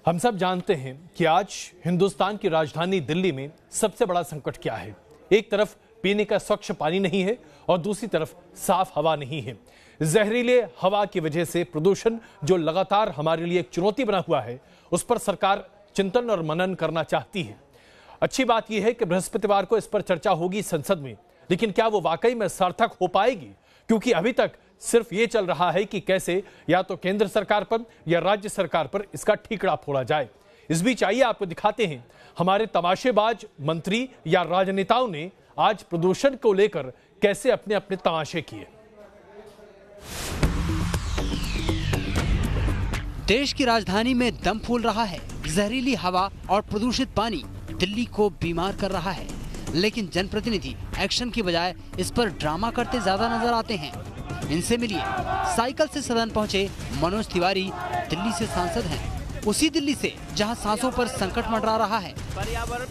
हम सब जानते हैं कि आज हिंदुस्तान की राजधानी दिल्ली में सबसे बड़ा संकट क्या है। एक तरफ पीने का स्वच्छ पानी नहीं है और दूसरी तरफ साफ हवा नहीं है। जहरीले हवा की वजह से प्रदूषण जो लगातार हमारे लिए एक चुनौती बना हुआ है, उस पर सरकार चिंतन और मनन करना चाहती है। अच्छी बात यह है कि बृहस्पतिवार को इस पर चर्चा होगी संसद में, लेकिन क्या वो वाकई में सार्थक हो पाएगी? क्योंकि अभी तक सिर्फ ये चल रहा है कि कैसे या तो केंद्र सरकार पर या राज्य सरकार पर इसका ठीकरा फोड़ा जाए। इस बीच आइए आपको दिखाते हैं हमारे तमाशेबाज मंत्री या राजनेताओं ने आज प्रदूषण को लेकर कैसे अपने अपने तमाशे किए। देश की राजधानी में दम फूल रहा है। जहरीली हवा और प्रदूषित पानी दिल्ली को बीमार कर रहा है, लेकिन जनप्रतिनिधि एक्शन की बजाय इस पर ड्रामा करते ज्यादा नजर आते हैं। इनसे मिलिए, साइकिल से सदन पहुंचे मनोज तिवारी दिल्ली से सांसद हैं, उसी दिल्ली से जहां सांसों पर संकट मंडरा रहा है।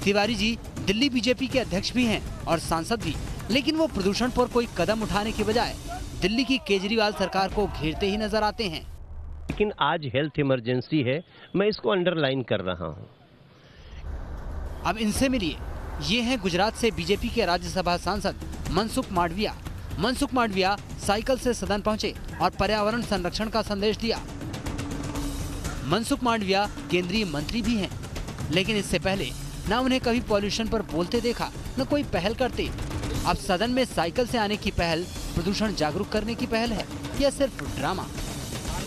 तिवारी जी दिल्ली बीजेपी के अध्यक्ष भी हैं और सांसद भी, लेकिन वो प्रदूषण पर कोई कदम उठाने की बजाय दिल्ली की केजरीवाल सरकार को घेरते ही नजर आते हैं। लेकिन आज हेल्थ इमरजेंसी है, मैं इसको अंडरलाइन कर रहा हूँ। अब इनसे मिलिए, ये हैं गुजरात से बीजेपी के राज्यसभा सांसद मनसुख मांडविया। मनसुख मांडविया साइकिल से सदन पहुंचे और पर्यावरण संरक्षण का संदेश दिया। मनसुख मांडविया केंद्रीय मंत्री भी हैं, लेकिन इससे पहले न उन्हें कभी पॉल्यूशन पर बोलते देखा, न कोई पहल करते। अब सदन में साइकिल से आने की पहल प्रदूषण जागरूक करने की पहल है या सिर्फ ड्रामा?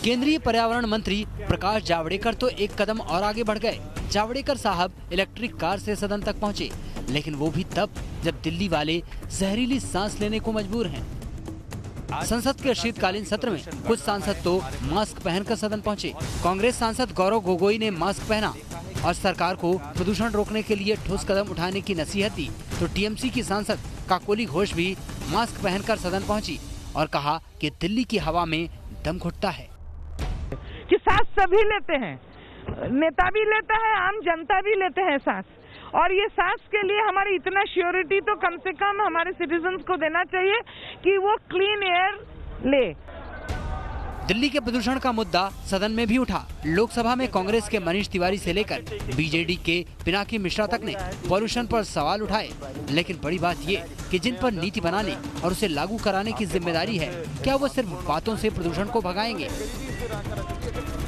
केंद्रीय पर्यावरण मंत्री प्रकाश जावड़ेकर तो एक कदम और आगे बढ़ गए। जावड़ेकर साहब इलेक्ट्रिक कार से सदन तक पहुंचे, लेकिन वो भी तब जब दिल्ली वाले जहरीली सांस लेने को मजबूर हैं। संसद के शीतकालीन सत्र में कुछ सांसद तो मास्क पहनकर सदन पहुंचे। कांग्रेस सांसद गौरव गोगोई ने मास्क पहना और सरकार को प्रदूषण रोकने के लिए ठोस कदम उठाने की नसीहत दी, तो टीएमसी की सांसद काकोली घोष भी मास्क पहनकर सदन पहुंची और कहा कि दिल्ली की हवा में दम घुटता है। कि सांस सभी लेते हैं, नेता भी लेता है, आम जनता भी लेते हैं सांस, और ये सांस के लिए हमारी इतना श्योरिटी तो कम से कम हमारे सिटीजन्स को देना चाहिए कि वो क्लीन एयर ले। दिल्ली के प्रदूषण का मुद्दा सदन में भी उठा। लोकसभा में कांग्रेस के मनीष तिवारी से लेकर बीजेडी के पिनाकी मिश्रा तक ने पॉल्यूशन पर सवाल उठाए, लेकिन बड़ी बात ये कि जिन पर नीति बनाने और उसे लागू कराने की जिम्मेदारी है, क्या वो सिर्फ बातों से प्रदूषण को भगाएंगे?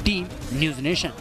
Team news nation.